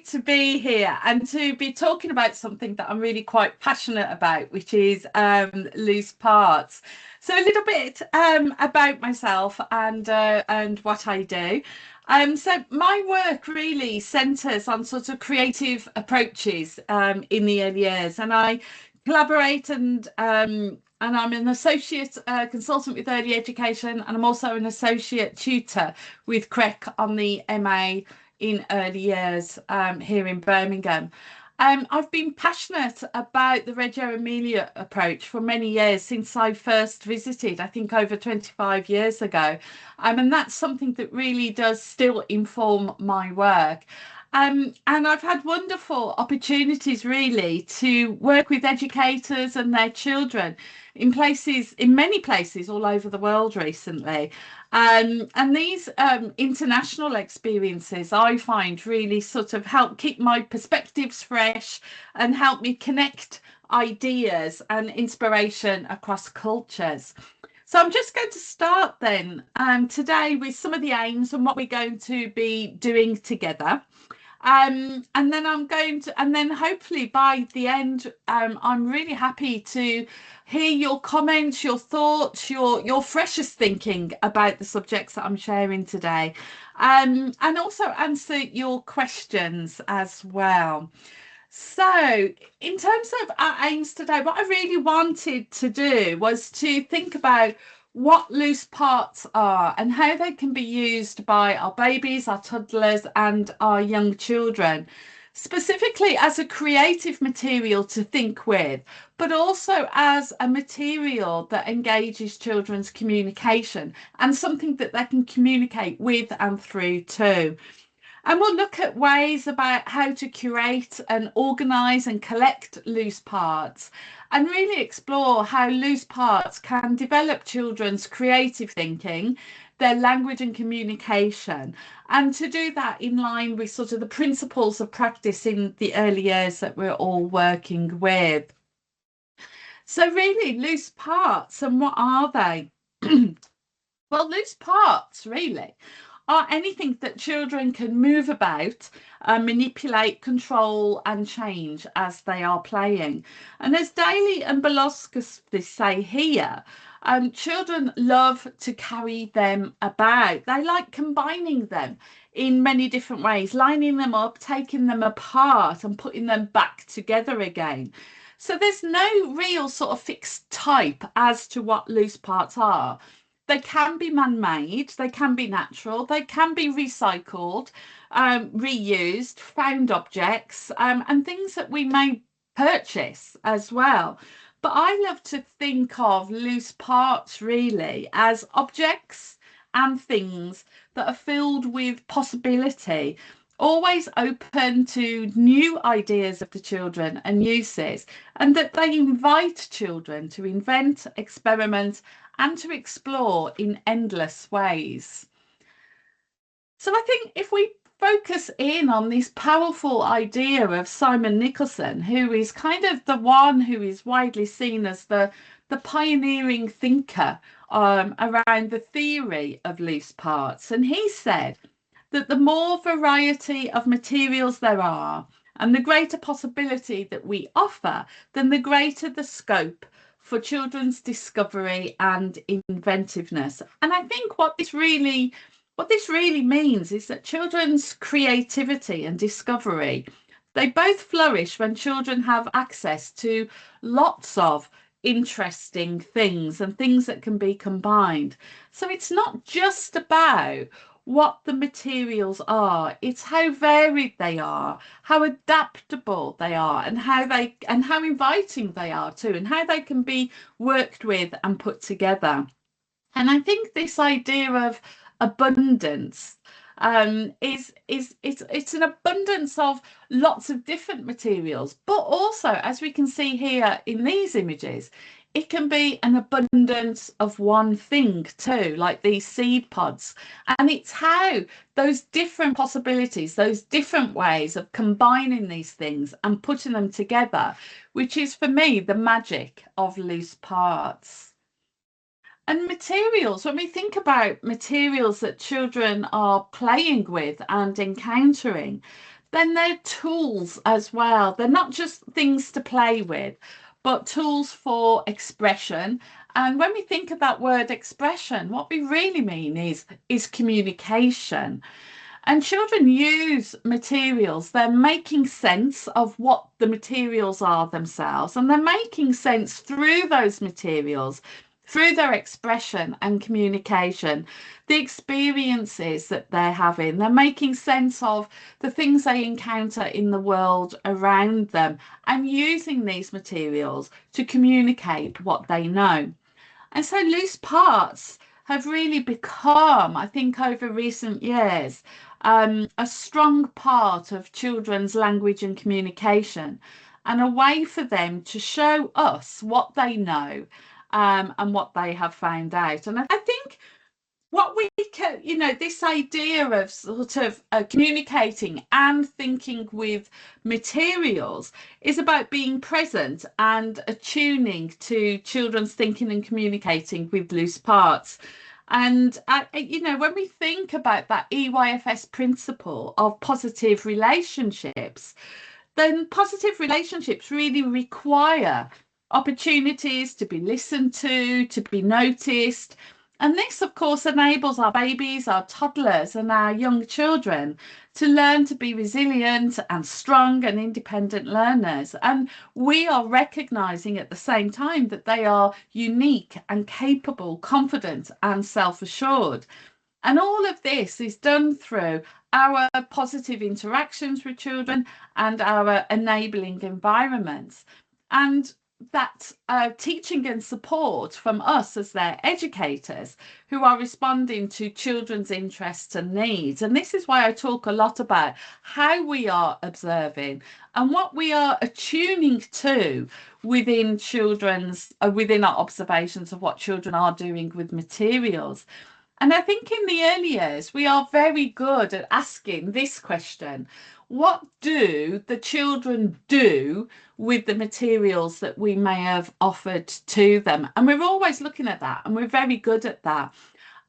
great to be here and to be talking about something that I'm really quite passionate about, which is loose parts. So a little bit about myself and what I do. So my work really centres on sort of creative approaches in the early years, and I collaborate and I'm an associate consultant with early education, and I'm also an associate tutor with CREC on the MA in early years here in Birmingham. I've been passionate about the Reggio Emilia approach for many years since I first visited, I think over 25 years ago. And that's something that really does still inform my work. And I've had wonderful opportunities really to work with educators and their children in many places all over the world recently. And these international experiences I find really sort of help keep my perspectives fresh and help me connect ideas and inspiration across cultures. So I'm just going to start then today with some of the aims and what we're going to be doing together. And then and then hopefully by the end, I'm really happy to hear your comments, your thoughts, your freshest thinking about the subjects that I'm sharing today, and also answer your questions as well. So, in terms of our aims today, what I really wanted to do was to think about what loose parts are and how they can be used by our babies, our toddlers, and our young children, specifically as a creative material to think with, but also as a material that engages children's communication and something that they can communicate with and through too. And we'll look at ways about how to curate and organise and collect loose parts and really explore how loose parts can develop children's creative thinking, their language and communication, and to do that in line with sort of the principles of practice in the early years that we're all working with. So really, loose parts, and what are they? Well, loose parts really are anything that children can move about, manipulate, control, and change as they are playing. And as Daly and Beloscus say here, children love to carry them about. They like combining them in many different ways, lining them up, taking them apart, and putting them back together again. So there's no real sort of fixed type as to what loose parts are. They can be man-made, they can be natural, they can be recycled, reused, found objects, and things that we may purchase as well. But I love to think of loose parts really as objects and things that are filled with possibility, always open to new ideas of the children and uses, and that they invite children to invent, experiment, and to explore in endless ways. So I think if we focus in on this powerful idea of Simon Nicholson, who is kind of the one who is widely seen as the pioneering thinker around the theory of loose parts, and he said that the more variety of materials there are and the greater possibility that we offer, then the greater the scope for children's discovery and inventiveness. And I think what this really means is that children's creativity and discovery, they both flourish when children have access to lots of interesting things and things that can be combined. So it's not just about what the materials are, it's how varied they are, how adaptable they are, and how inviting they are too, and how they can be worked with and put together. And I think this idea of abundance it's an abundance of lots of different materials, but also, as we can see here in these images, it can be an abundance of one thing too, like these seed pods. And it's how those different possibilities, those different ways of combining these things and putting them together, which is for me the magic of loose parts. And materials, when we think about materials that children are playing with and encountering, then they're tools as well. They're not just things to play with, but tools for expression. And when we think of that word expression, what we really mean is communication. And children use materials. They're making sense of what the materials are themselves, and they're making sense through those materials, through their expression and communication, the experiences that they're having. They're making sense of the things they encounter in the world around them and using these materials to communicate what they know. And so loose parts have really become, I think, over recent years, a strong part of children's language and communication, and a way for them to show us what they know, and what they have found out. And I think what we can, this idea of sort of communicating and thinking with materials is about being present and attuning to children's thinking and communicating with loose parts. And, when we think about that EYFS principle of positive relationships, then positive relationships really require opportunities to be listened to be noticed. And this, of course, enables our babies, our toddlers, and our young children to learn to be resilient and strong and independent learners. And we are recognizing at the same time that they are unique and capable, confident, and self-assured. And all of this is done through our positive interactions with children and our enabling environments. And that teaching and support from us as their educators who are responding to children's interests and needs. And this is why I talk a lot about how we are observing and what we are attuning to within within our observations of what children are doing with materials. And I think in the early years, we are very good at asking this question: what do the children do with the materials that we may have offered to them? And we're always looking at that, and we're very good at that.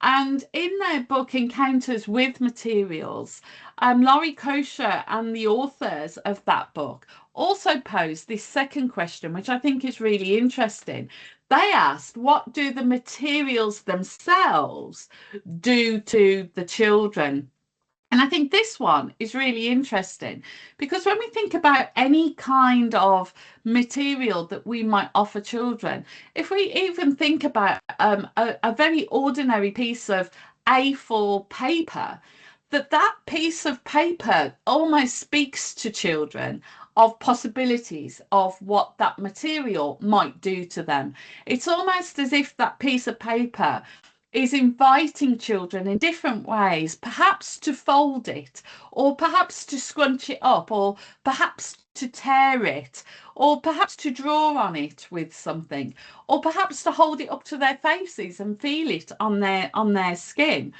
And in their book, Encounters with Materials, Laurie Kosher and the authors of that book also posed this second question, which I think is really interesting. They asked, what do the materials themselves do to the children? And I think this one is really interesting, because when we think about any kind of material that we might offer children, if we even think about a very ordinary piece of A4 paper, that piece of paper almost speaks to children of possibilities of what that material might do to them. It's almost as if that piece of paper is inviting children in different ways, perhaps to fold it, or perhaps to scrunch it up, or perhaps to tear it, or perhaps to draw on it with something, or perhaps to hold it up to their faces and feel it on their skin.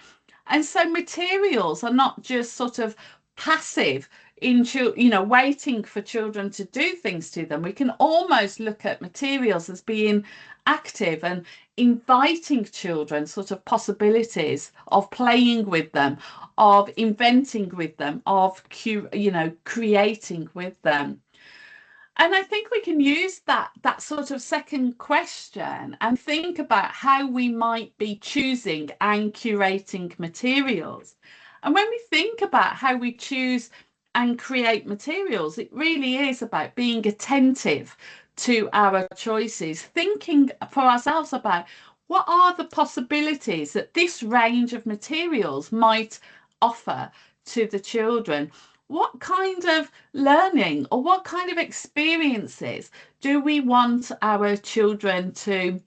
And so materials are not just sort of passive waiting for children to do things to them. We can almost look at materials as being active and inviting children sort of possibilities of playing with them, of inventing with them, of creating with them. And I think we can use that sort of second question and think about how we might be choosing and curating materials. And when we think about how we choose and create materials, it really is about being attentive to our choices, thinking for ourselves about what are the possibilities that this range of materials might offer to the children. What kind of learning or what kind of experiences do we want our children to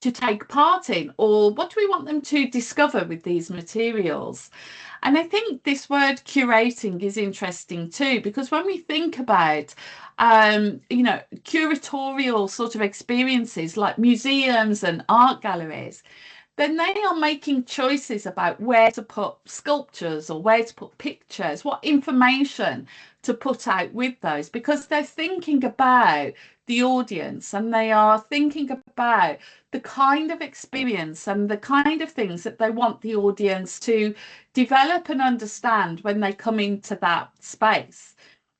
take part in, or what do we want them to discover with these materials? And I think this word curating is interesting too, because when we think about curatorial sort of experiences like museums and art galleries, then they are making choices about where to put sculptures or where to put pictures, what information to put out with those, because they're thinking about the audience and they are thinking about the kind of experience and the kind of things that they want the audience to develop and understand when they come into that space.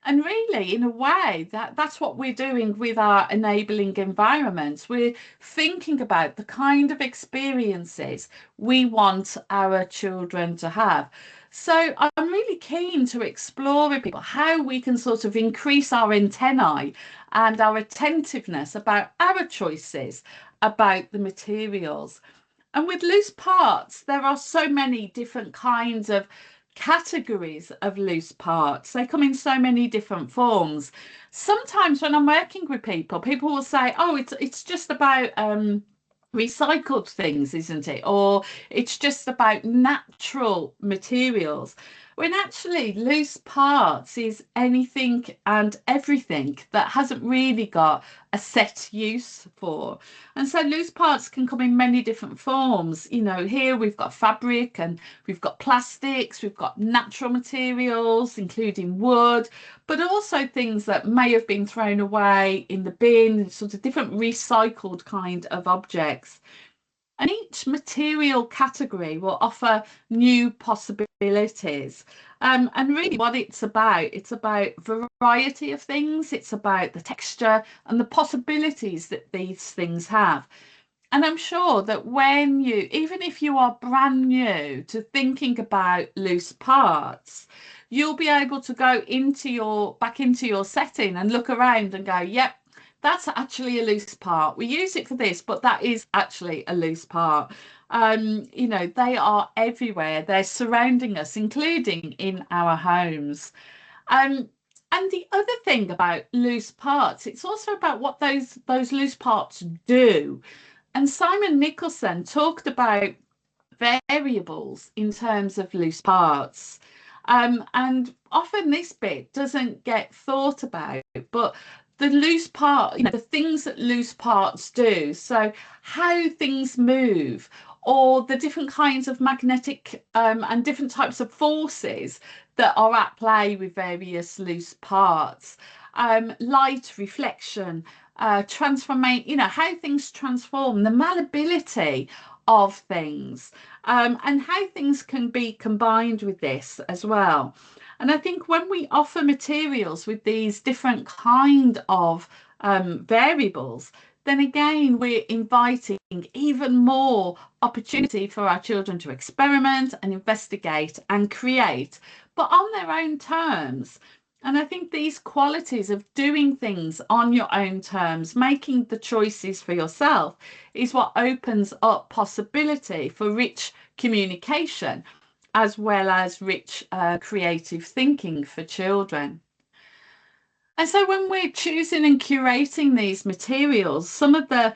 And really, in a way, that's what we're doing with our enabling environments. We're thinking about the kind of experiences we want our children to have. So I'm really keen to explore with people how we can sort of increase our antennae and our attentiveness about our choices about the materials. And with loose parts, there are so many different kinds of categories of loose parts. They come in so many different forms. Sometimes when I'm working with people, people will say, oh, it's just about recycled things, isn't it? Or it's just about natural materials. When actually loose parts is anything and everything that hasn't really got a set use for. And so loose parts can come in many different forms. You know, here we've got fabric and we've got plastics, we've got natural materials, including wood, but also things that may have been thrown away in the bin, sort of different recycled kind of objects. And each material category will offer new possibilities. And really what it's about variety of things. It's about the texture and the possibilities that these things have. And I'm sure that when you, even if you are brand new to thinking about loose parts, you'll be able to go back into your setting and look around and go, yep, that's actually a loose part. We use it for this, but that is actually a loose part. You know, they are everywhere. They're surrounding us, including in our homes. Um, and the other thing about loose parts, it's also about what those loose parts do. And Simon Nicholson talked about variables in terms of loose parts. And often this bit doesn't get thought about, but the loose part, you know, the things that loose parts do, so how things move, or the different kinds of magnetic and different types of forces that are at play with various loose parts, light reflection, transformation, you know, how things transform, the malleability of things, and how things can be combined with this as well. And I think when we offer materials with these different kind of variables, then again, we're inviting even more opportunity for our children to experiment and investigate and create, but on their own terms. And I think these qualities of doing things on your own terms, making the choices for yourself, is what opens up possibility for rich communication as well as rich creative thinking for children. And so when we're choosing and curating these materials, some of the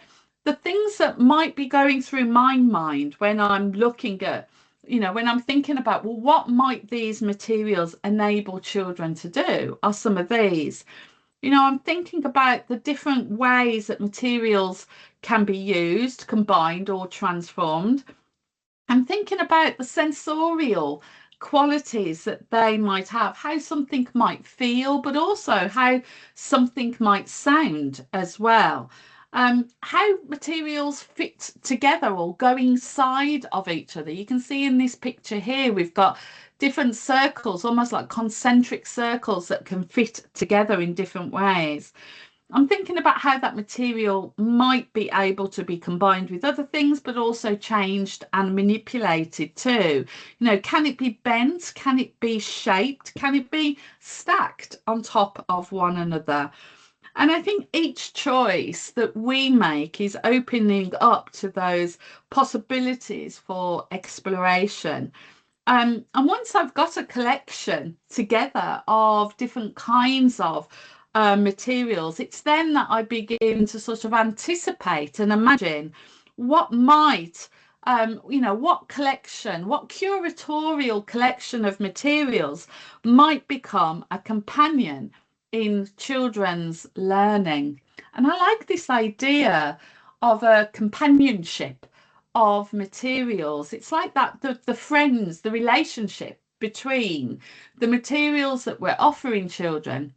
things that might be going through my mind when I'm looking at, you know, when I'm thinking about, well, what might these materials enable children to do are some of these. You know, I'm thinking about the different ways that materials can be used, combined or transformed. I'm thinking about the sensorial qualities that they might have, how something might feel, but also how something might sound as well. How materials fit together or go inside of each other. You can see in this picture here, we've got different circles, almost like concentric circles that can fit together in different ways. I'm thinking about how that material might be able to be combined with other things, but also changed and manipulated too. You know, can it be bent? Can it be shaped? Can it be stacked on top of one another? And I think each choice that we make is opening up to those possibilities for exploration. And once I've got a collection together of different kinds of materials, it's then that I begin to sort of anticipate and imagine what might, you know, what collection, what curatorial collection of materials might become a companion in children's learning. And I like this idea of a companionship of materials. It's like that, the friends, the relationship between the materials that we're offering children,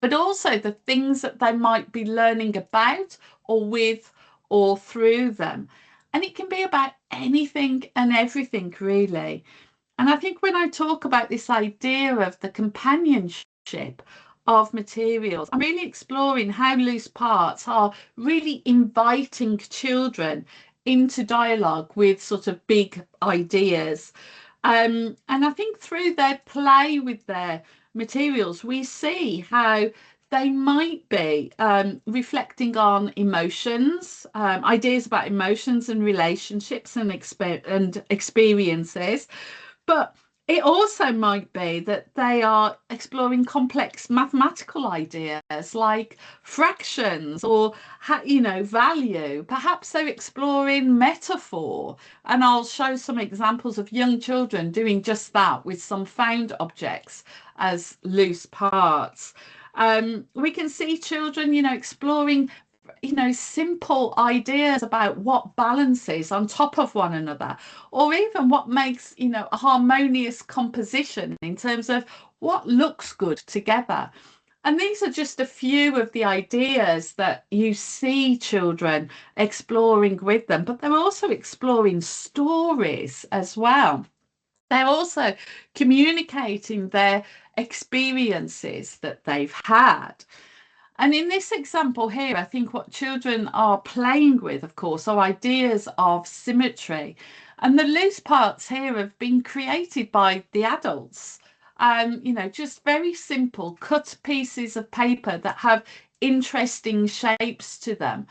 but also the things that they might be learning about or with or through them. And it can be about anything and everything, really. And I think when I talk about this idea of the companionship of materials, I'm really exploring how loose parts are really inviting children into dialogue with sort of big ideas. And I think through their play with their materials, we see how they might be reflecting on emotions, ideas about emotions and relationships and experiences. But it also might be that they are exploring complex mathematical ideas like fractions or, value. Perhaps they're exploring metaphor. And I'll show some examples of young children doing just that with some found objects as loose parts. We can see children, exploring simple ideas about what balances on top of one another, or even what makes, a harmonious composition in terms of what looks good together. And these are just a few of the ideas that you see children exploring with them, but they're also exploring stories as well. They're also communicating their experiences that they've had. And in this example here, I think what children are playing with, of course, are ideas of symmetry. And the loose parts here have been created by the adults. Just very simple cut pieces of paper that have interesting shapes to them.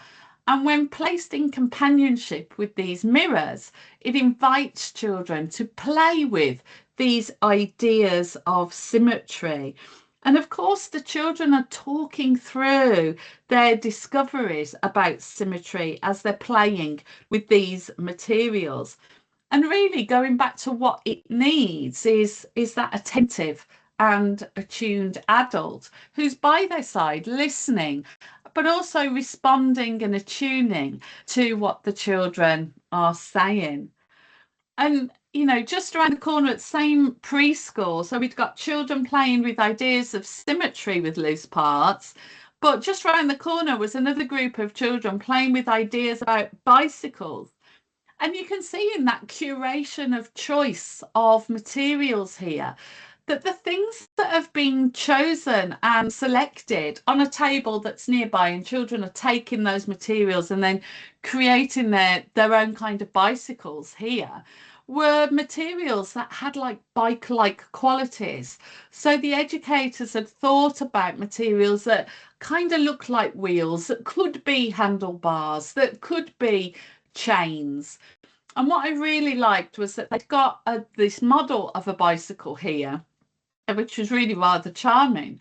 And when placed in companionship with these mirrors, it invites children to play with these ideas of symmetry. And of course, the children are talking through their discoveries about symmetry as they're playing with these materials. And really going back to what it needs is that attentive and attuned adult who's by their side listening, but also responding and attuning to what the children are saying. And just around the corner at the same preschool, so we've got children playing with ideas of symmetry with loose parts, but just around the corner was another group of children playing with ideas about bicycles. And you can see in that curation of choice of materials here that the things that have been chosen and selected on a table that's nearby, and children are taking those materials and then creating their own kind of bicycles here, were materials that had like bike-like qualities. So the educators had thought about materials that kind of looked like wheels, that could be handlebars, that could be chains. And what I really liked was that they'd got this model of a bicycle here, which was really rather charming.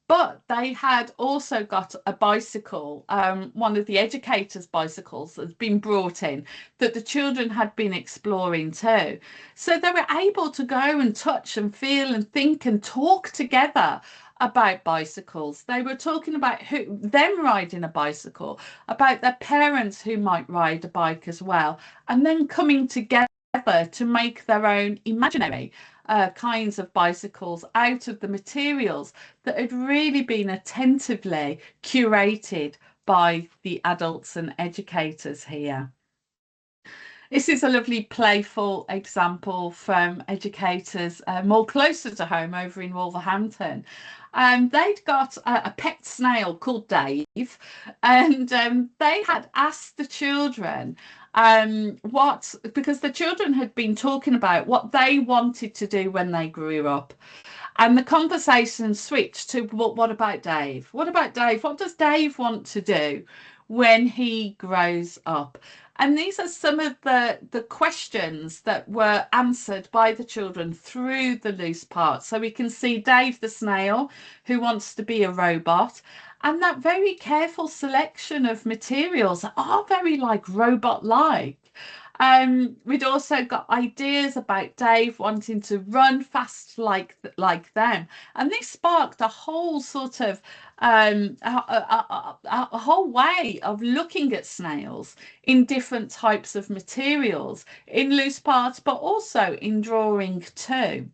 But they had also got a bicycle, one of the educators' bicycles that's been brought in, that the children had been exploring too. So they were able to go and touch and feel and think and talk together about bicycles. They were talking about them riding a bicycle, about their parents who might ride a bike as well, and then coming together to make their own imaginary kinds of bicycles out of the materials that had really been attentively curated by the adults and educators here. This is a lovely playful example from educators more closer to home over in Wolverhampton. They'd got a pet snail called Dave, and they had asked the children because the children had been talking about what they wanted to do when they grew up. And the conversation switched to, well, what about Dave? What about Dave? What does Dave want to do when he grows up? And these are some of the questions that were answered by the children through the loose parts. So we can see Dave the snail, who wants to be a robot, and that very careful selection of materials that are very like robot-like. We'd also got ideas about Dave wanting to run fast like them, and this sparked a whole sort of a whole way of looking at snails in different types of materials, in loose parts, but also in drawing too.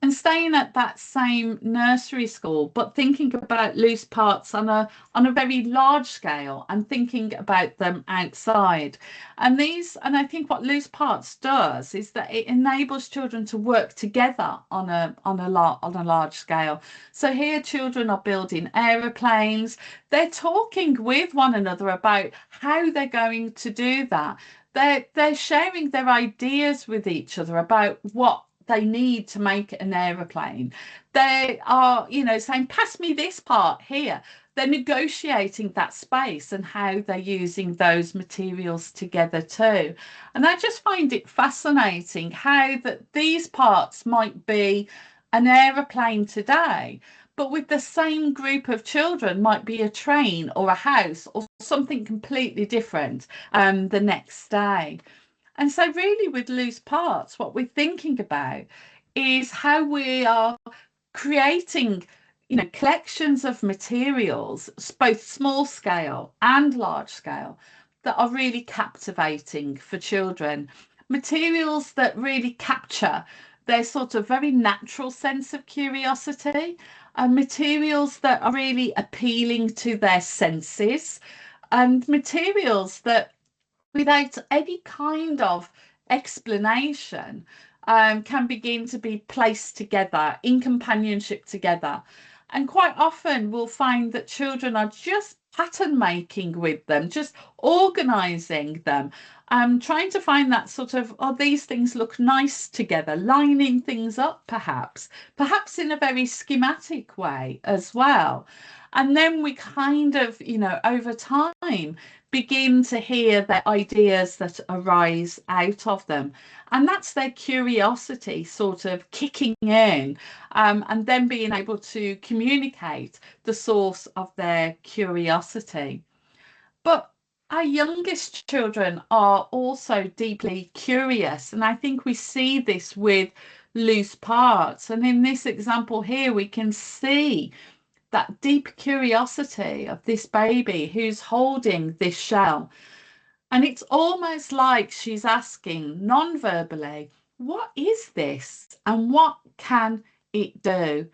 And staying at that same nursery school, but thinking about loose parts on a very large scale and thinking about them outside. And I think what loose parts does is that it enables children to work together on a large scale. So here children are building aeroplanes, they're talking with one another about how they're going to do that. They're sharing their ideas with each other about what they need to make an aeroplane. They are, saying, pass me this part here. They're negotiating that space and how they're using those materials together too. And I just find it fascinating how that these parts might be an aeroplane today, but with the same group of children might be a train or a house or something completely different the next day. And so, really, with loose parts, what we're thinking about is how we are creating, collections of materials, both small scale and large scale, that are really captivating for children. Materials that really capture their sort of very natural sense of curiosity, and materials that are really appealing to their senses, and materials that without any kind of explanation can begin to be placed together in companionship together. And quite often we'll find that children are just pattern making with them, just organizing them, trying to find that sort of, oh, these things look nice together, lining things up perhaps in a very schematic way as well. And then we kind of, over time begin to hear the ideas that arise out of them. And that's their curiosity sort of kicking in, and then being able to communicate the source of their curiosity. But our youngest children are also deeply curious, and I think we see this with loose parts. And in this example here, we can see that deep curiosity of this baby who's holding this shell. And it's almost like she's asking non-verbally, what is this and what can it do?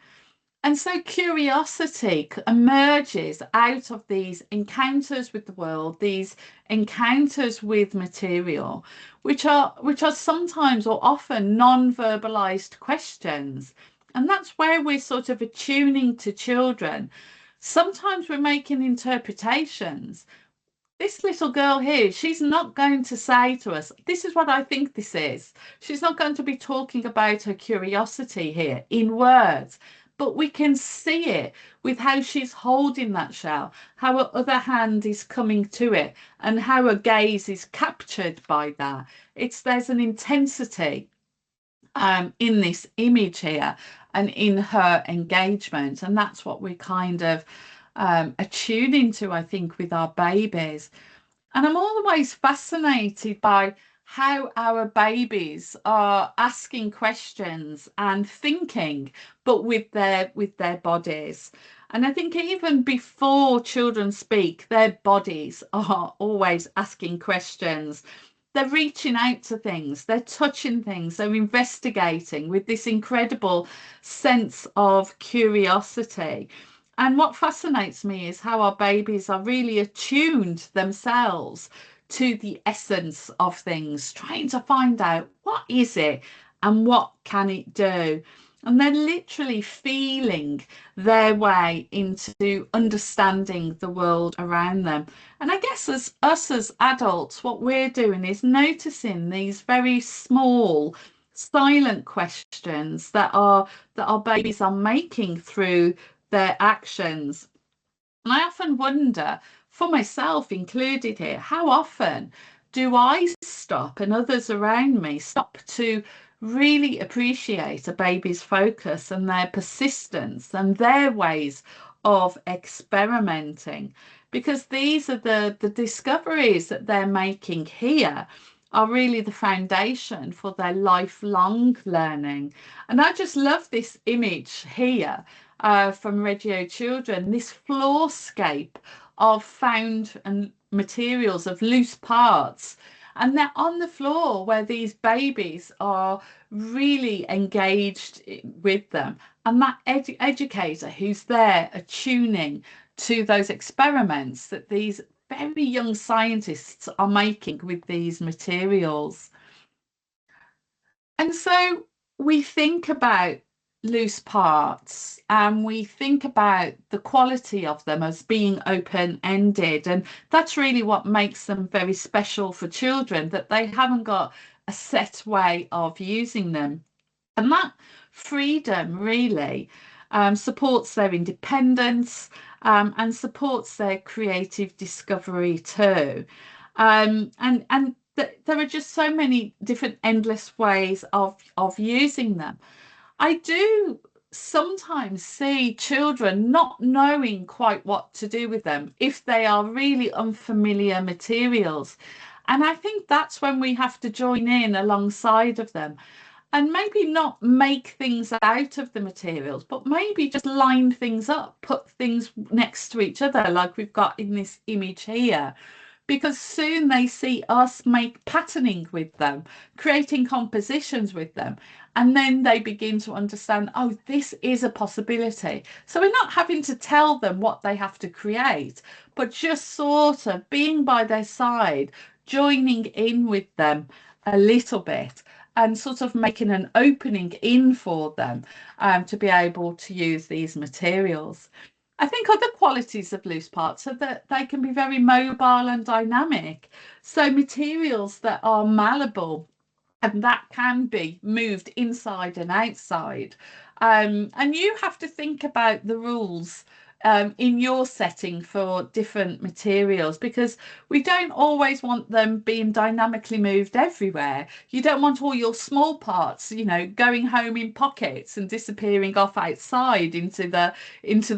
And so curiosity emerges out of these encounters with the world, these encounters with material, which are sometimes or often non-verbalized questions. And that's where we're sort of attuning to children. Sometimes we're making interpretations. This little girl here, she's not going to say to us, this is what I think this is. She's not going to be talking about her curiosity here in words, but we can see it with how she's holding that shell, how her other hand is coming to it, and how her gaze is captured by that. There's an intensity in this image here and in her engagement, and that's what we're kind of attuning to, I think, with our babies. And I'm always fascinated by how our babies are asking questions and thinking, but with their bodies. And I think even before children speak, their bodies are always asking questions. They're reaching out to things, they're touching things, they're investigating with this incredible sense of curiosity. And what fascinates me is how our babies are really attuned themselves to the essence of things, trying to find out what is it and what can it do. And they're literally feeling their way into understanding the world around them. And I guess as us as adults, what we're doing is noticing these very small, silent questions that our babies are making through their actions. And I often wonder, for myself included here, how often do I stop and others around me stop to really appreciate a baby's focus and their persistence and their ways of experimenting? because these are the discoveries that they're making here are really the foundation for their lifelong learning. And I just love this image here from Reggio Children, this floorscape of found and materials, of loose parts. And they're on the floor where these babies are really engaged with them. And that educator who's there attuning to those experiments that these very young scientists are making with these materials. And so we think about loose parts and we think about the quality of them as being open-ended, and that's really what makes them very special for children, that they haven't got a set way of using them. And that freedom really supports their independence and supports their creative discovery too. And there are just so many different endless ways of using them. I do sometimes see children not knowing quite what to do with them if they are really unfamiliar materials. And I think that's when we have to join in alongside of them and maybe not make things out of the materials, but maybe just line things up, put things next to each other like we've got in this image here, because soon they see us make patterning with them, creating compositions with them, and then they begin to understand, oh, this is a possibility. So we're not having to tell them what they have to create, but just sort of being by their side, joining in with them a little bit and sort of making an opening in for them to be able to use these materials. I think other qualities of loose parts are that they can be very mobile and dynamic. So materials that are malleable and that can be moved inside and outside. And you have to think about the rules in your setting for different materials, because we don't always want them being dynamically moved everywhere. You don't want all your small parts, you know, going home in pockets and disappearing off outside into the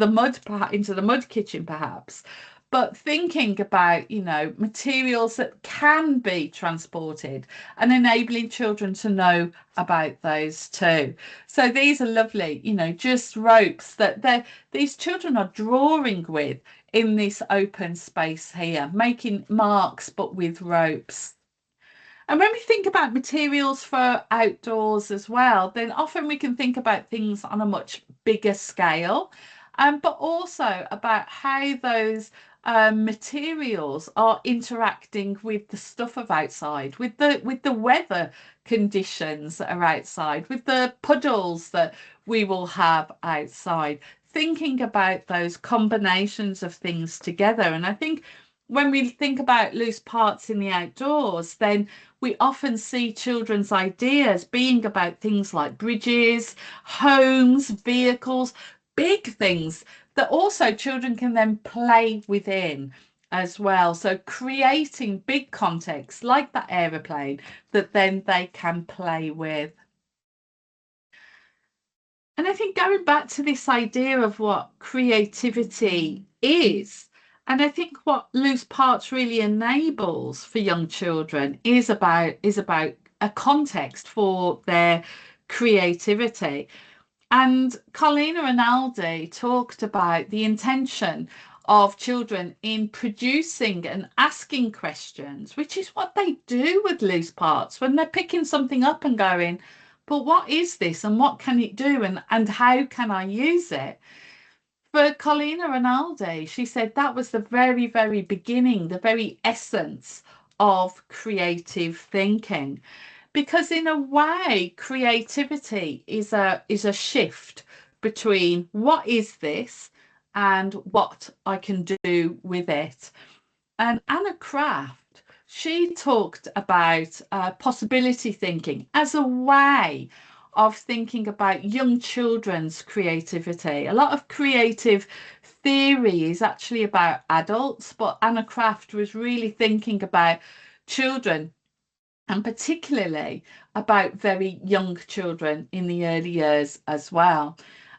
mud, into the mud kitchen perhaps. But thinking about, you know, materials that can be transported and enabling children to know about those too. So these are lovely, you know, just ropes that these children are drawing with in this open space here, making marks but with ropes. And when we think about materials for outdoors as well, then often we can think about things on a much bigger scale, but also about how those materials are interacting with the stuff of outside, with the weather conditions that are outside, with the puddles that we will have outside, thinking about those combinations of things together. And I think when we think about loose parts in the outdoors, then we often see children's ideas being about things like bridges, homes, vehicles, big things that also children can then play within as well. So creating big contexts like that aeroplane that then they can play with. And I think going back to this idea of what creativity is, and I think what loose parts really enables for young children is about a context for their creativity. And Carlina Rinaldi talked about the intention of children in producing and asking questions, which is what they do with loose parts when they're picking something up and going, but what is this and what can it do and how can I use it? For Carlina Rinaldi, she said that was the very, very beginning, the very essence of creative thinking. Because in a way, creativity is a shift between what is this and what I can do with it. And Anna Kraft, she talked about possibility thinking as a way of thinking about young children's creativity. A lot of creative theory is actually about adults, but Anna Kraft was really thinking about children and particularly about very young children in the early years as well.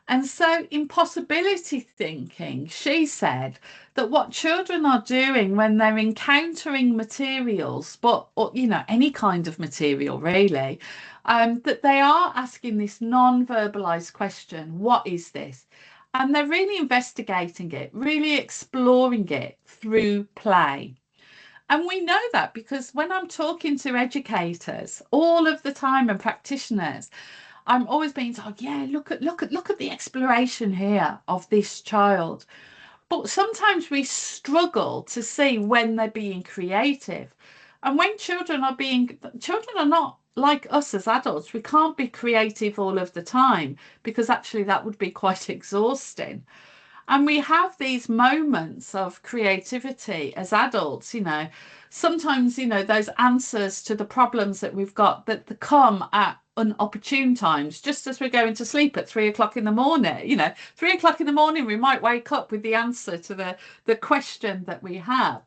And so in possibility thinking, she said that what children are doing when they're encountering materials, but or, you know, any kind of material really, that they are asking this non-verbalized question, what is this? And they're really investigating it, really exploring it through play. And we know that because when I'm talking to educators all of the time and practitioners, I'm always being told, yeah, look at the exploration here of this child. But sometimes we struggle to see when they're being creative. And when children are not like us as adults. We can't be creative all of the time because actually that would be quite exhausting. And we have these moments of creativity as adults, you know, sometimes, you know, those answers to the problems that we've got that come at unopportune times, just as we're going to sleep at 3 o'clock in the morning. You know, 3 o'clock in the morning, we might wake up with the answer to the question that we have.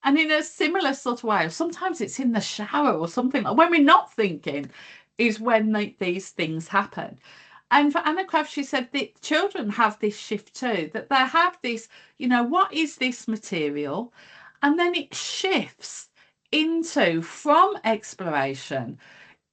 And in a similar sort of way, sometimes it's in the shower or something like when we're not thinking is when these things happen. And for Anna Craft, she said that children have this shift too, that they have this, you know, what is this material? And then it shifts into from exploration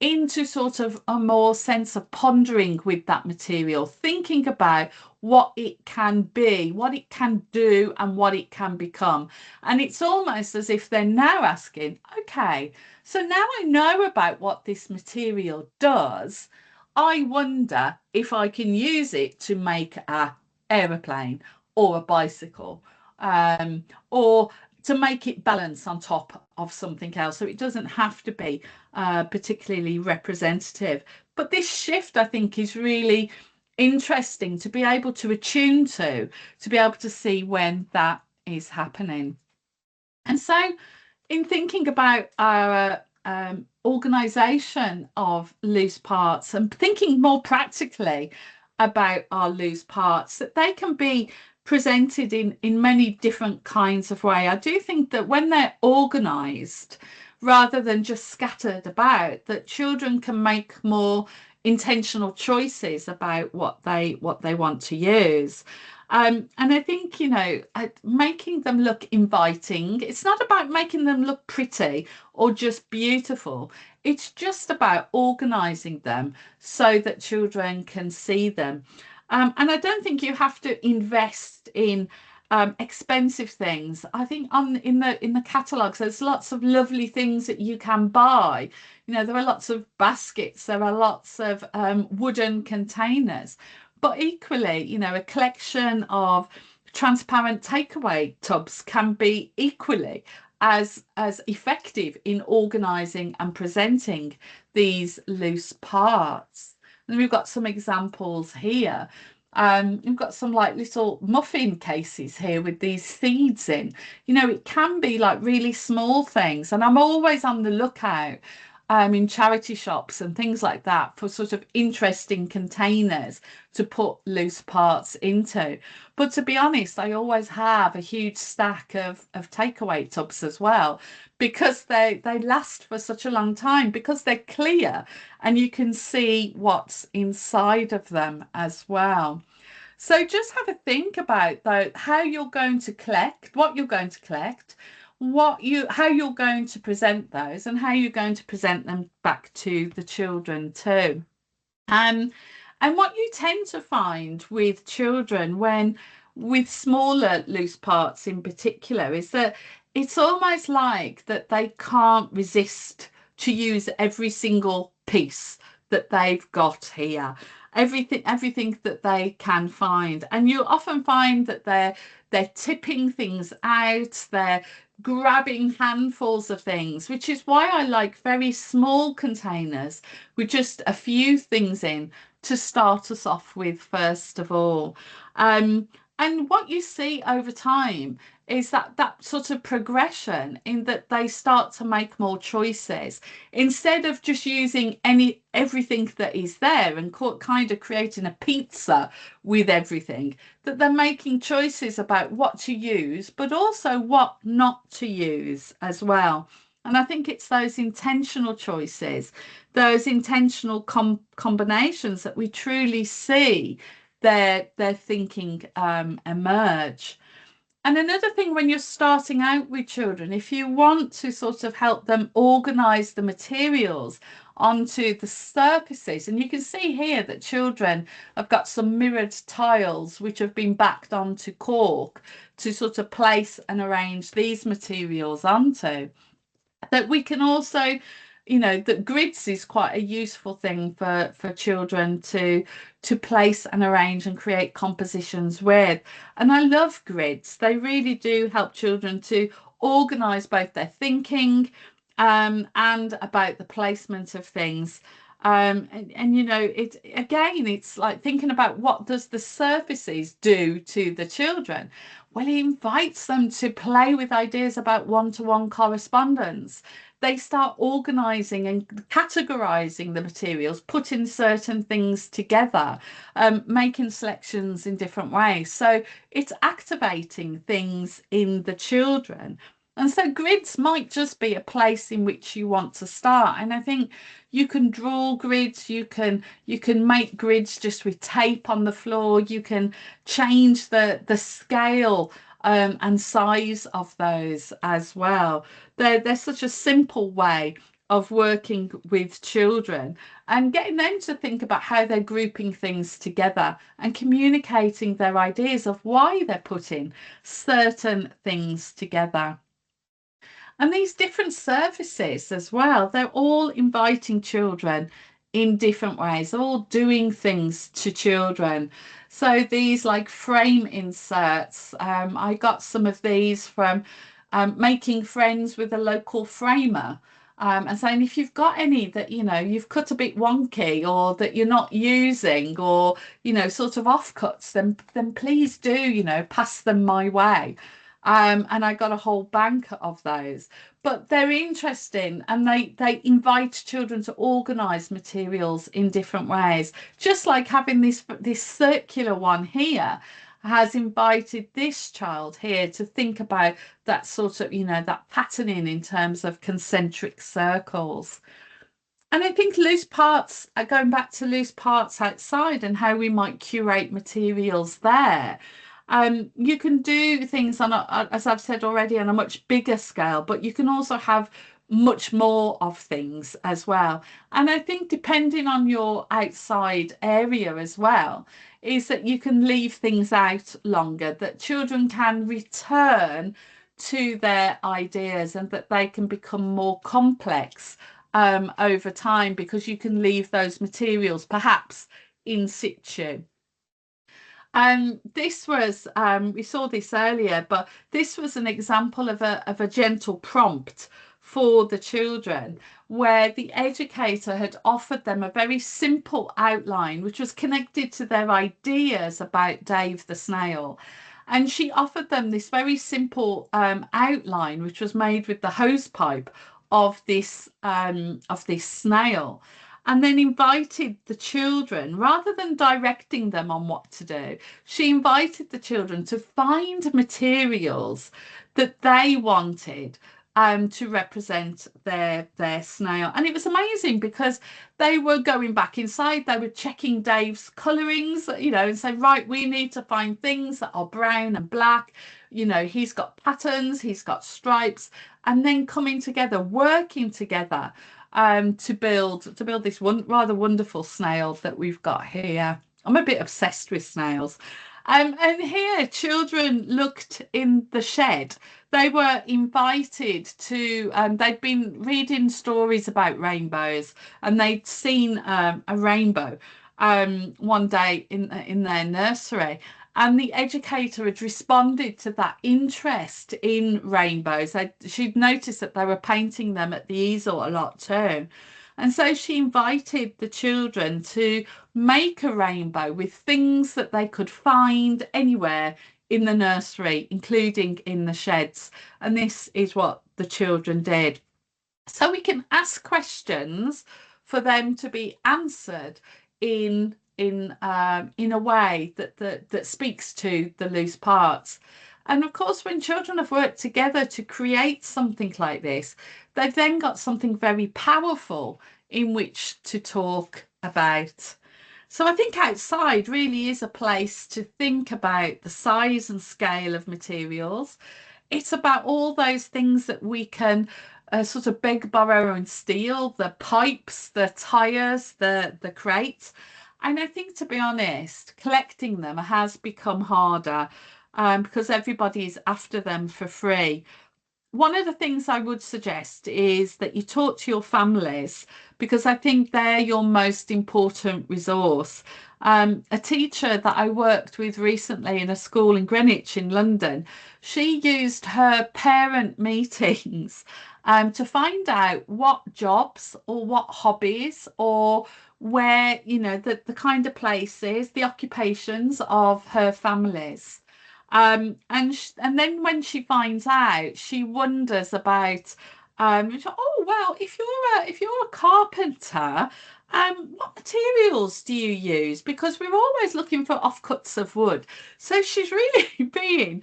into sort of a more sense of pondering with that material, thinking about what it can be, what it can do, and what it can become. And it's almost as if they're now asking, okay, so now I know about what this material does. I wonder if I can use it to make a aeroplane or a bicycle, or to make it balance on top of something else. So it doesn't have to be particularly representative. But this shift, I think, is really interesting to be able to attune to be able to see when that is happening. And so, in thinking about our organisation of loose parts and thinking more practically about our loose parts, that they can be presented in many different kinds of way. I do think that when they're organised rather than just scattered about, that children can make more intentional choices about what they want to use. And I think, you know, making them look inviting, it's not about making them look pretty or just beautiful. It's just about organising them so that children can see them. And I don't think you have to invest in expensive things. I think in the catalogues, there's lots of lovely things that you can buy. You know, there are lots of baskets, there are lots of wooden containers. But equally, you know, a collection of transparent takeaway tubs can be equally as effective in organising and presenting these loose parts. And we've got some examples here. We've got some like little muffin cases here with these seeds in. You know, it can be like really small things, and I'm always on the lookout in charity shops and things like that for sort of interesting containers to put loose parts into. But to be honest, I always have a huge stack of takeaway tubs as well, because they last for such a long time, because they're clear and you can see what's inside of them as well. So just have a think about though how you're going to collect, what you're going to collect, how you're going to present those, and how you're going to present them back to the children too. Um, and what you tend to find with children when with smaller loose parts in particular is that it's almost like that they can't resist to use every single piece that they've got here, everything that they can find. And you often find that they're tipping things out, they're grabbing handfuls of things, which is why I like very small containers with just a few things in to start us off with first of all. And what you see over time is that sort of progression in that they start to make more choices instead of just using everything that is there and kind of creating a pizza with everything, that they're making choices about what to use but also what not to use as well. And I think it's those intentional choices, those intentional combinations that we truly see their thinking emerge. And another thing, when you're starting out with children, if you want to sort of help them organize the materials onto the surfaces, and you can see here that children have got some mirrored tiles which have been backed onto cork to sort of place and arrange these materials onto, that we can also, that grids is quite a useful thing for children to place and arrange and create compositions with. And I love grids. They really do help children to organize both their thinking and about the placement of things. And it again, it's like thinking about what does the surfaces do to the children. Well, it invites them to play with ideas about one-to-one correspondence. They start organizing and categorizing the materials, putting certain things together, making selections in different ways. So it's activating things in the children. And so grids might just be a place in which you want to start. And I think you can draw grids, you can make grids just with tape on the floor, you can change the scale and size of those as well. They're such a simple way of working with children and getting them to think about how they're grouping things together and communicating their ideas of why they're putting certain things together. And these different services as well, they're all inviting children in different ways, all doing things to children. So these like frame inserts, I got some of these from making friends with a local framer. And saying, if you've got any that you've cut a bit wonky or that you're not using, or sort of offcuts, then please do pass them my way. And I got a whole bank of those. But they're interesting, and they invite children to organize materials in different ways. Just like having this circular one here has invited this child here to think about that sort of, that patterning in terms of concentric circles. And I think loose parts, going back to loose parts outside and how we might curate materials there. You can do things on as I've said already, on a much bigger scale, but you can also have much more of things as well. And I think depending on your outside area as well, is that you can leave things out longer, that children can return to their ideas and that they can become more complex over time, because you can leave those materials perhaps in situ. This was, we saw this earlier, but this was an example of a gentle prompt for the children, where the educator had offered them a very simple outline which was connected to their ideas about Dave the snail. And she offered them this very simple outline which was made with the hose pipe of this snail, and then invited the children, rather than directing them on what to do, she invited the children to find materials that they wanted to represent their snail. And it was amazing because they were going back inside, they were checking Dave's colorings, and say, right, we need to find things that are brown and black, he's got patterns, he's got stripes, and then coming together, working together to build this rather wonderful snail that we've got here. I'm a bit obsessed with snails. And here, children looked in the shed. They were invited to, they'd been reading stories about rainbows, and they'd seen a rainbow one day in their nursery. And the educator had responded to that interest in rainbows. She'd noticed that they were painting them at the easel a lot too. And so she invited the children to make a rainbow with things that they could find anywhere in the nursery, including in the sheds. And this is what the children did. So we can ask questions for them to be answered in a way that speaks to the loose parts. And of course, when children have worked together to create something like this, they've then got something very powerful in which to talk about. So I think outside really is a place to think about the size and scale of materials. It's about all those things that we can sort of beg, borrow, and steal, the pipes, the tires, the crates. And I think, to be honest, collecting them has become harder because everybody's after them for free. One of the things I would suggest is that you talk to your families because I think they're your most important resource. A teacher that I worked with recently in a school in Greenwich in London, she used her parent meetings to find out what jobs or what hobbies or where, the kind of places, the occupations of her families. And then when she finds out, she wonders about, oh well, if you're a carpenter, what materials do you use? Because we're always looking for offcuts of wood. So she's really being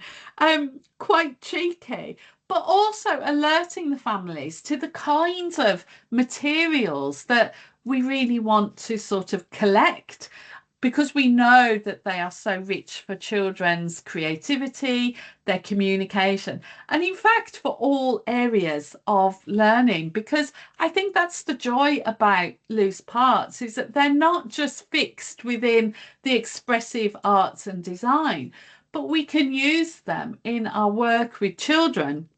quite cheeky, but also alerting the families to the kinds of materials that we really want to sort of collect because we know that they are so rich for children's creativity, their communication, and in fact for all areas of learning. Because I think that's the joy about loose parts is that they're not just fixed within the expressive arts and design, but we can use them in our work with children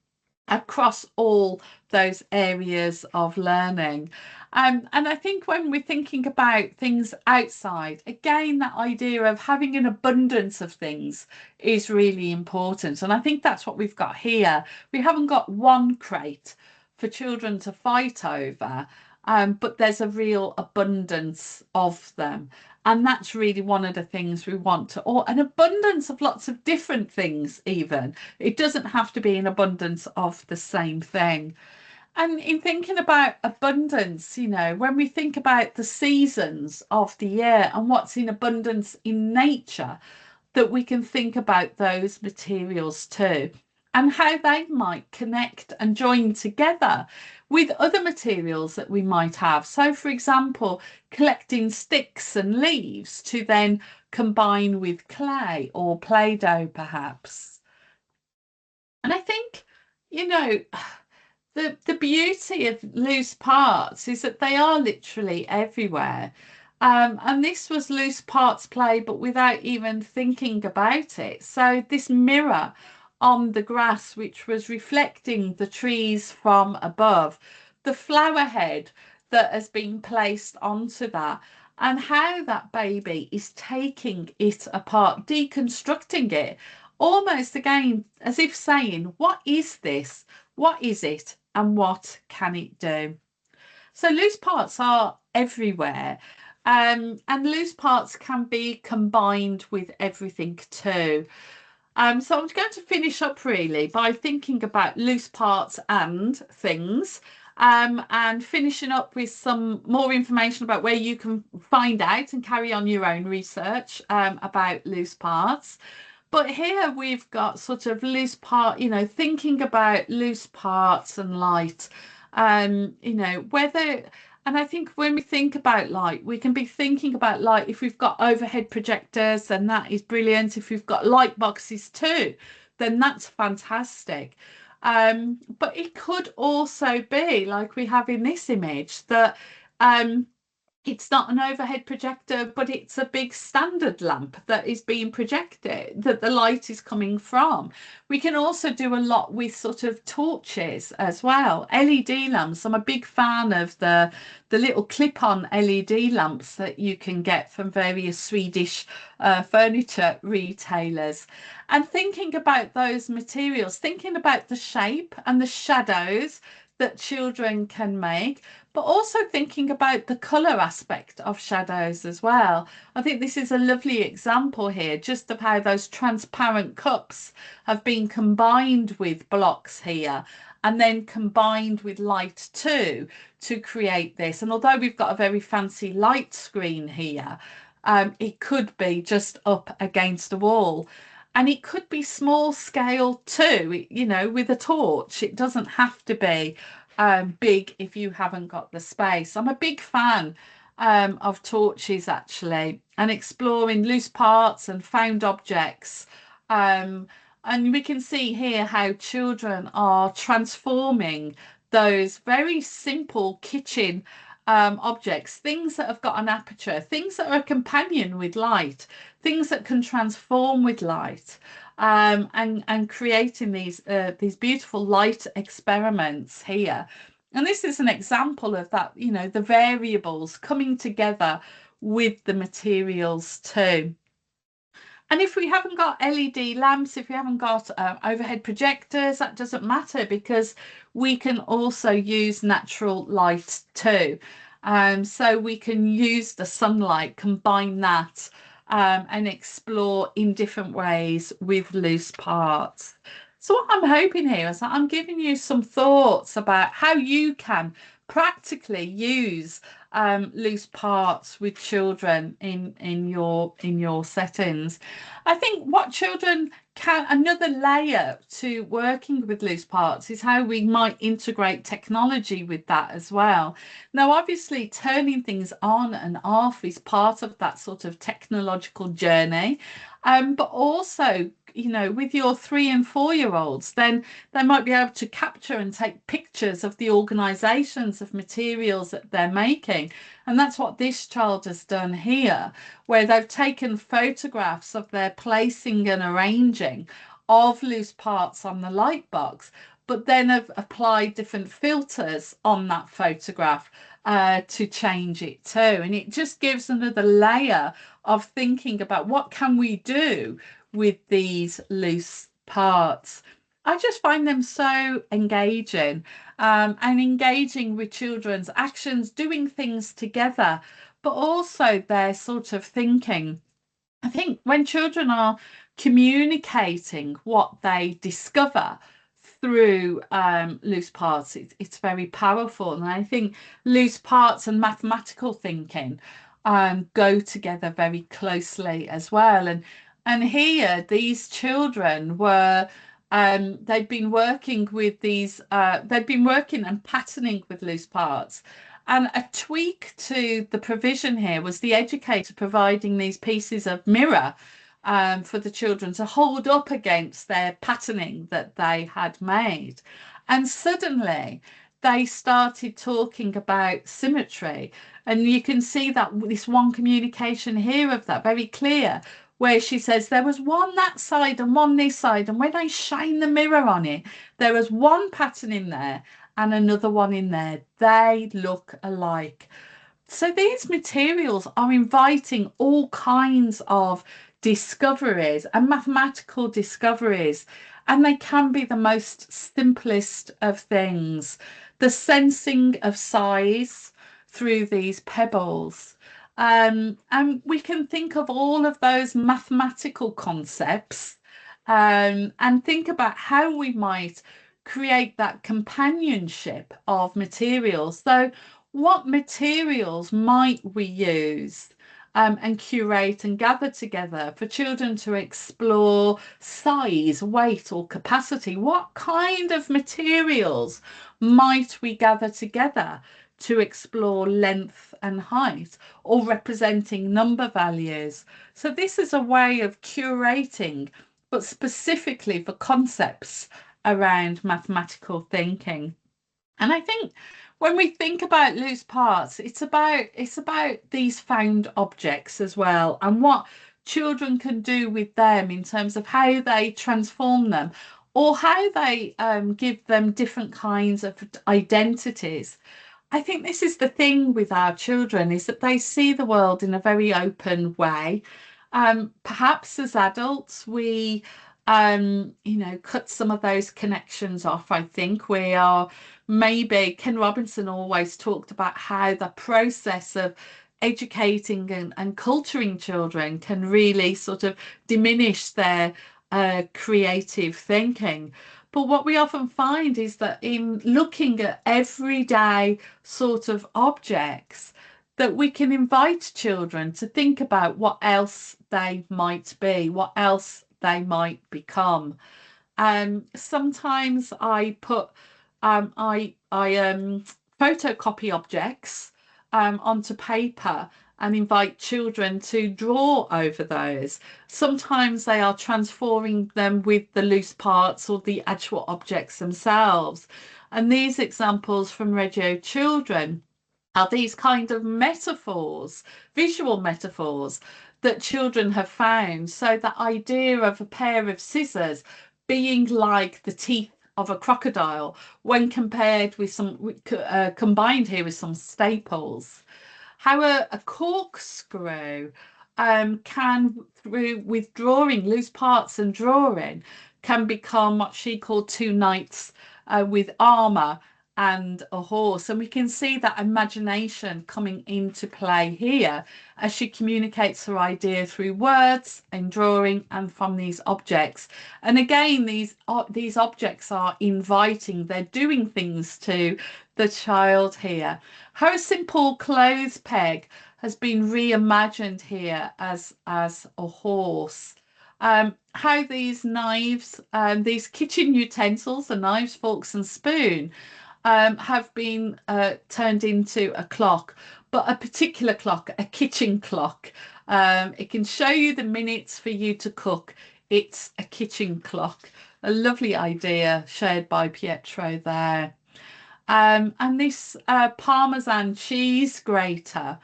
across all those areas of learning. And I think when we're thinking about things outside, again, that idea of having an abundance of things is really important. And I think that's what we've got here. We haven't got one crate for children to fight over, but there's a real abundance of them. And that's really one of the things we want to, or an abundance of lots of different things, even. It doesn't have to be an abundance of the same thing. And in thinking about abundance, when we think about the seasons of the year and what's in abundance in nature, that we can think about those materials too and how they might connect and join together with other materials that we might have. So, for example, collecting sticks and leaves to then combine with clay or Play-Doh, perhaps. And I think, you know, the beauty of loose parts is that they are literally everywhere. And this was loose parts play, but without even thinking about it. So this mirror on the grass, which was reflecting the trees from above, the flower head that has been placed onto that, and how that baby is taking it apart, deconstructing it, almost again as if saying, what is this? What is it? And what can it do? So loose parts are everywhere. And loose parts can be combined with everything too. So I'm going to finish up really by thinking about loose parts and things, and finishing up with some more information about where you can find out and carry on your own research about loose parts. But here we've got sort of loose part, thinking about loose parts and light, whether, and I think when we think about light, we can be thinking about light if we've got overhead projectors, then that is brilliant. If we've got light boxes too, then that's fantastic. But it could also be like we have in this image that it's not an overhead projector, but it's a big standard lamp that is being projected, that the light is coming from. We can also do a lot with sort of torches as well. LED lamps. I'm a big fan of the little clip-on LED lamps that you can get from various Swedish furniture retailers. And thinking about those materials, thinking about the shape and the shadows that children can make, but also thinking about the colour aspect of shadows as well. I think this is a lovely example here, just of how those transparent cups have been combined with blocks here and then combined with light too to create this. And although we've got a very fancy light screen here, it could be just up against a wall. And it could be small scale too, with a torch. It doesn't have to be big if you haven't got the space. I'm a big fan of torches actually, and exploring loose parts and found objects. And we can see here how children are transforming those very simple kitchen objects, things that have got an aperture, things that are a companion with light, things that can transform with light, and creating these beautiful light experiments here. And this is an example of that, you know, the variables coming together with the materials too. And if we haven't got LED lamps, if we haven't got overhead projectors, that doesn't matter, because we can also use natural light too. So we can use the sunlight, combine that, and explore in different ways with loose parts. So what I'm hoping here is that I'm giving you some thoughts about how you can practically use loose parts with children in your settings. I think what children can, another layer to working with loose parts is how we might integrate technology with that as well. Now, obviously, turning things on and off is part of that sort of technological journey. But also, you know, with your 3 and 4 year olds, then they might be able to capture and take pictures of the organizations of materials that they're making. And that's what this child has done here, where they've taken photographs of their placing and arranging of loose parts on the light box, but then have applied different filters on that photograph to change it too. And it just gives another layer of thinking about what can we do with these loose parts. I just find them so engaging, and engaging with children's actions, doing things together, but also their sort of thinking. I think when children are communicating what they discover through loose parts, it's very powerful. And I think loose parts and mathematical thinking go together very closely as well. And here, these children were they'd been working with these they'd been working and patterning with loose parts. And a tweak to the provision here was the educator providing these pieces of mirror for the children to hold up against their patterning that they had made. And suddenly they started talking about symmetry. And you can see that this one communication here of that very clear, where she says there was one that side and one this side. And when I shine the mirror on it, there was one pattern in there and another one in there. They look alike. So these materials are inviting all kinds of discoveries and mathematical discoveries, and they can be the most simplest of things. The sensing of size through these pebbles. And we can think of all of those mathematical concepts, and think about how we might create that companionship of materials. So what materials might we use and curate and gather together for children to explore size, weight, or capacity? What kind of materials might we gather together to explore length and height, or representing number values? So this is a way of curating, but specifically for concepts around mathematical thinking. And I think when we think about loose parts, it's about these found objects as well, and what children can do with them in terms of how they transform them, or how they give them different kinds of identities. I think this is the thing with our children, is that they see the world in a very open way. Perhaps as adults, we you know, cut some of those connections off. I think we are, maybe Ken Robinson always talked about how the process of educating and culturing children can really sort of diminish their creative thinking. But what we often find is that in looking at everyday sort of objects, that we can invite children to think about what else they might be, what else they might become. Sometimes I put I photocopy objects onto paper and invite children to draw over those. Sometimes they are transforming them with the loose parts or the actual objects themselves. And these examples from Radio Children are these kind of metaphors, visual metaphors that children have found. So the idea of a pair of scissors being like the teeth of a crocodile when compared with some combined here with some staples. How a corkscrew can, through withdrawing loose parts and drawing, can become what she called two knights with armor and a horse. And we can see that imagination coming into play here as she communicates her idea through words and drawing and from these objects. And again, these objects are inviting, they're doing things to the child here. Her simple clothes peg has been reimagined here as a horse. How these knives, these kitchen utensils, the knives, forks and spoon, have been turned into a clock, but a particular clock, a kitchen clock. It can show you the minutes for you to cook. It's a kitchen clock. A lovely idea shared by Pietro there. And this Parmesan cheese grater,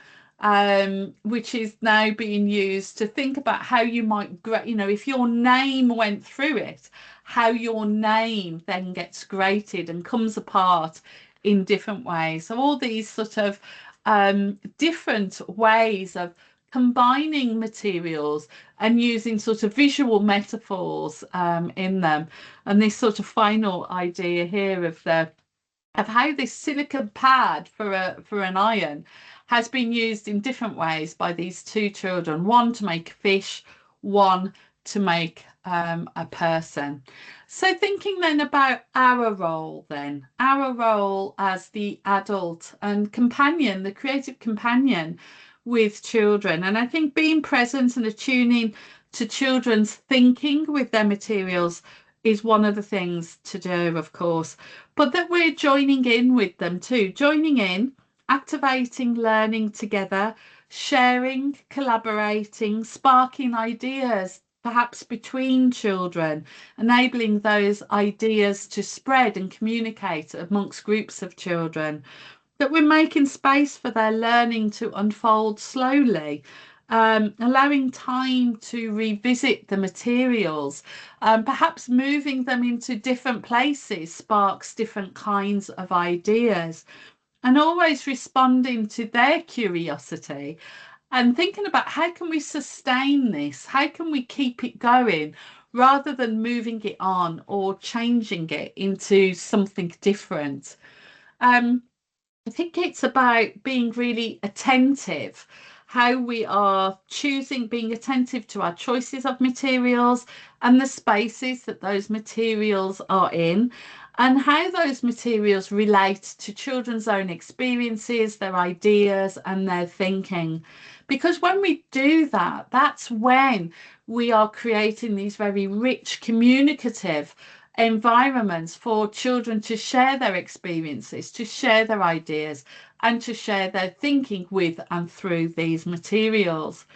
which is now being used to think about how you might, if your name went through it, how your name then gets grated and comes apart in different ways. So all these sort of different ways of combining materials and using sort of visual metaphors in them. And this sort of final idea here of how this silicon pad for an iron has been used in different ways by these two children, one to make fish, one to make a person. So thinking then about our role as the adult and companion, the creative companion with children. And I think being present and attuning to children's thinking with their materials is one of the things to do, of course, but that we're joining in with them too, joining in, activating, learning together, sharing, collaborating, sparking ideas, perhaps between children, enabling those ideas to spread and communicate amongst groups of children, that we're making space for their learning to unfold slowly. Allowing time to revisit the materials, perhaps moving them into different places sparks different kinds of ideas, and always responding to their curiosity and thinking about how can we sustain this, how can we keep it going rather than moving it on or changing it into something different. I think it's about being really attentive, how we are choosing, being attentive to our choices of materials and the spaces that those materials are in, and how those materials relate to children's own experiences, their ideas and their thinking. Because when we do that, that's when we are creating these very rich, communicative environments for children to share their experiences, to share their ideas, and to share their thinking with and through these materials.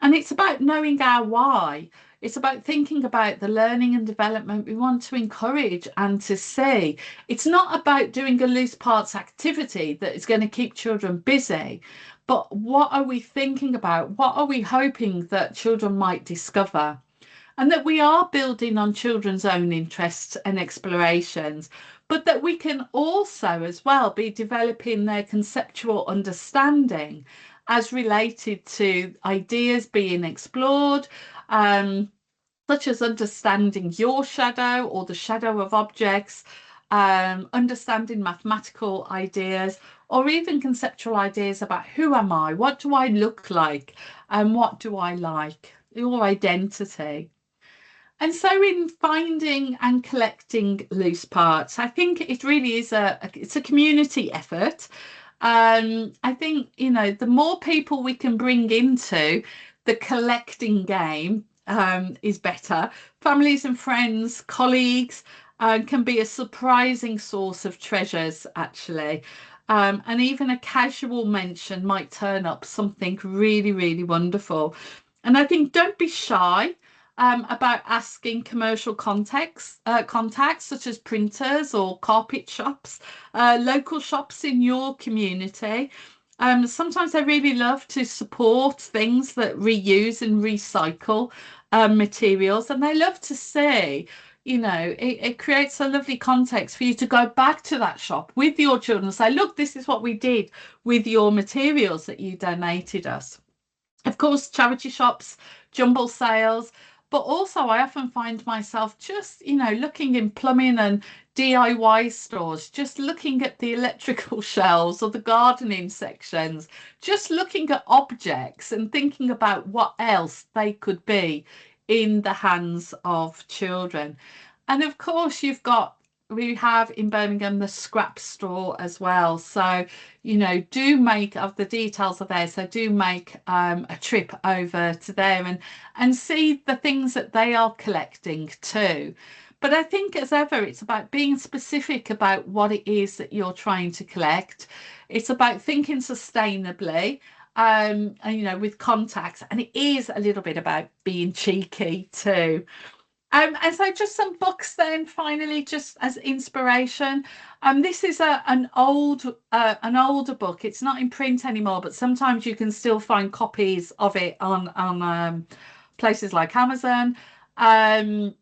And it's about knowing our why. It's about thinking about the learning and development we want to encourage and to see. It's not about doing a loose parts activity that is going to keep children busy, but what are we thinking about? What are we hoping that children might discover? And that we are building on children's own interests and explorations, but that we can also as well be developing their conceptual understanding as related to ideas being explored, such as understanding your shadow or the shadow of objects, understanding mathematical ideas, or even conceptual ideas about who am I, what do I look like, and what do I like, your identity. And so in finding and collecting loose parts, I think it really is it's a community effort. I think, the more people we can bring into the collecting game is better. Families and friends, colleagues can be a surprising source of treasures, actually. And even a casual mention might turn up something really, really wonderful. And I think don't be shy about asking commercial contacts such as printers or carpet shops, local shops in your community. Sometimes they really love to support things that reuse and recycle materials, and they love to see, it creates a lovely context for you to go back to that shop with your children and say, look, this is what we did with your materials that you donated us. Of course, charity shops, jumble sales, but also I often find myself just, looking in plumbing and DIY stores, just looking at the electrical shelves or the gardening sections, just looking at objects and thinking about what else they could be in the hands of children. And of course, we have in Birmingham the scrap store as well. So, do make, of the details are there. So do make a trip over to there and see the things that they are collecting too. But I think, as ever, it's about being specific about what it is that you're trying to collect. It's about thinking sustainably, and with contacts, and it is a little bit about being cheeky too. And so just some books then finally, just as inspiration. This is an older book. It's not in print anymore, but sometimes you can still find copies of it on places like Amazon. Um,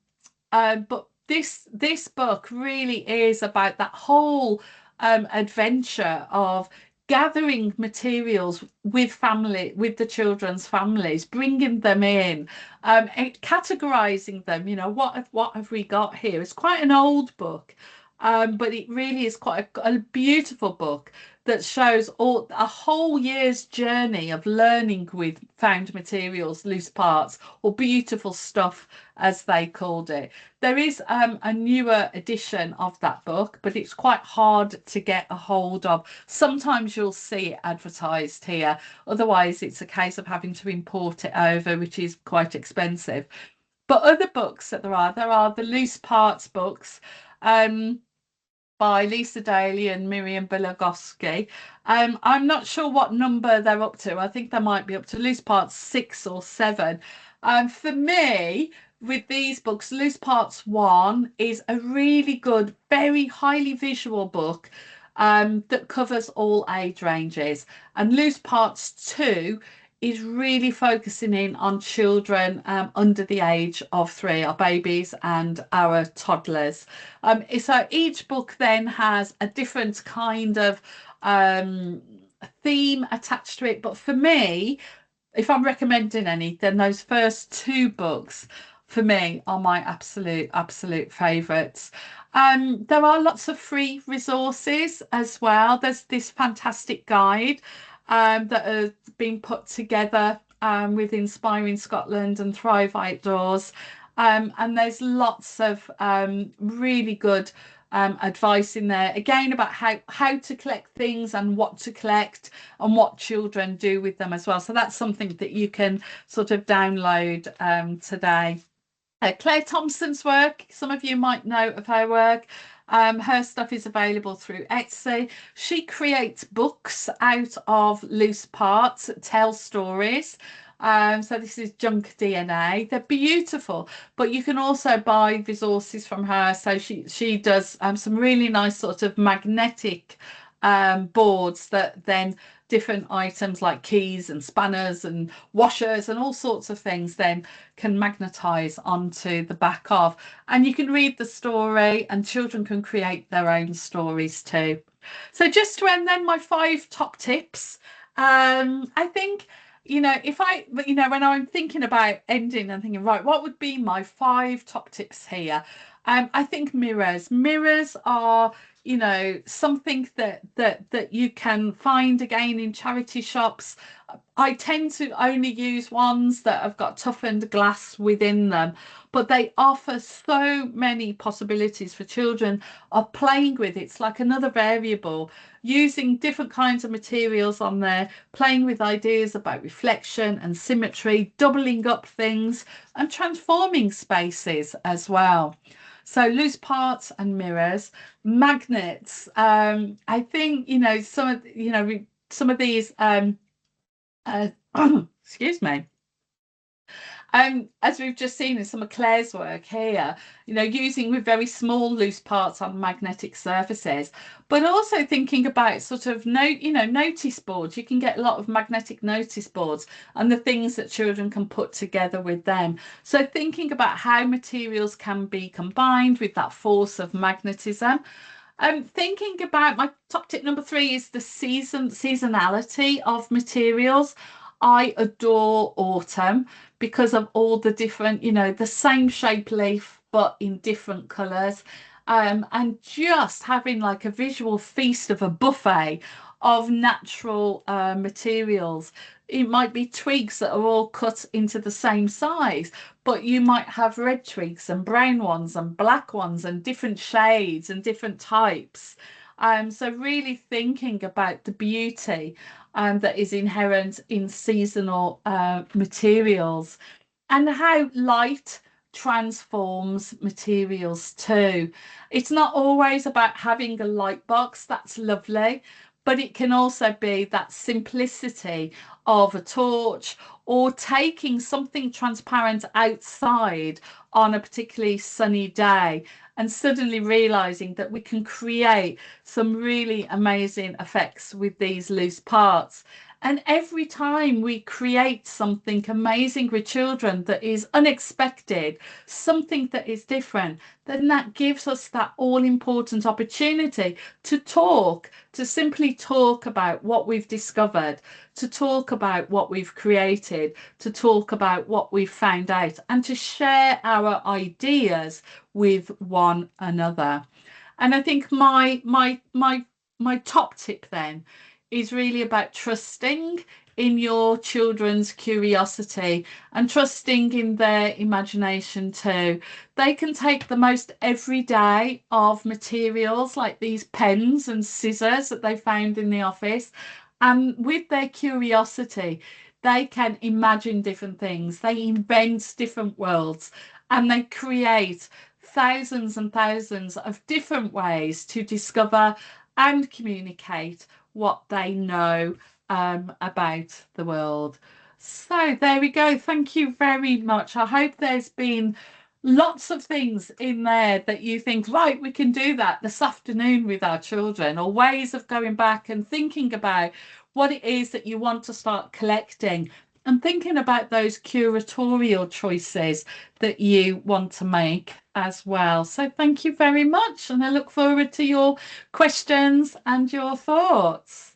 but this book really is about that whole adventure of gathering materials with the children's families, bringing them in, and categorizing them. What have we got here? It's quite an old book, but it really is quite a beautiful book that shows a whole year's journey of learning with found materials, loose parts, or beautiful stuff, as they called it. There is a newer edition of that book, but it's quite hard to get a hold of. Sometimes you'll see it advertised here. Otherwise, it's a case of having to import it over, which is quite expensive. But other books that there are the loose parts books. By Lisa Daly and Miriam Belagoski. I'm not sure what number they're up to. I think they might be up to loose parts 6 or 7. For me, with these books, loose parts 1 is a really good, very highly visual book that covers all age ranges. And loose parts 2 is really focusing in on children under the age of 3, our babies and our toddlers. So each book then has a different kind of theme attached to it. But for me, if I'm recommending any, then those first 2 books for me are my absolute favourites. There are lots of free resources as well. There's this fantastic guide that has been put together with Inspiring Scotland and Thrive Outdoors. And there's lots of really good advice in there, again, about how to collect things and what to collect and what children do with them as well. So that's something that you can sort of download today. Claire Thompson's work, some of you might know of her work. Her stuff is available through Etsy. She creates books out of loose parts, tell stories. So this is Junk DNA. They're beautiful, but you can also buy resources from her. So she does some really nice sort of magnetic boards that then different items like keys and spanners and washers and all sorts of things then can magnetize onto the back of, and you can read the story and children can create their own stories too. So just to end then, my 5 top tips. I think, when I'm thinking about ending and thinking, right, what would be my 5 top tips here? I think mirrors are, something that you can find again in charity shops. I tend to only use ones that have got toughened glass within them, but they offer so many possibilities for children of playing with. It's like another variable, using different kinds of materials on there, playing with ideas about reflection and symmetry, doubling up things and transforming spaces as well. So loose parts and mirrors, magnets. I think, you know, some of these excuse me. As we've just seen in some of Claire's work here, you know, using with very small loose parts on magnetic surfaces, but also thinking about sort of notice boards. You can get a lot of magnetic notice boards and the things that children can put together with them. So thinking about how materials can be combined with that force of magnetism. Thinking about my top tip number 3 is the seasonality of materials. I adore autumn because of all the different, you know, the same shape leaf but in different colours. And just having like a visual feast of a buffet of natural materials. It might be twigs that are all cut into the same size, but you might have red twigs and brown ones and black ones and different shades and different types. So really thinking about the beauty that is inherent in seasonal materials and how light transforms materials too. It's not always about having a light box, that's lovely, but it can also be that simplicity of a torch or taking something transparent outside on a particularly sunny day and suddenly realizing that we can create some really amazing effects with these loose parts. And every time we create something amazing with children that is unexpected, something that is different, then that gives us that all important opportunity to talk, to simply talk about what we've discovered, to talk about what we've created, to talk about what we've found out, and to share our ideas with one another. And I think my top tip then is really about trusting in your children's curiosity and trusting in their imagination too. They can take the most everyday of materials like these pens and scissors that they found in the office, and with their curiosity, they can imagine different things, they invent different worlds, and they create thousands and thousands of different ways to discover and communicate what they know about the world. So there we go. Thank you very much. I hope there's been lots of things in there that you think, right, we can do that this afternoon with our children, or ways of going back and thinking about what it is that you want to start collecting and thinking about those curatorial choices that you want to make as well. So thank you very much, and I look forward to your questions and your thoughts.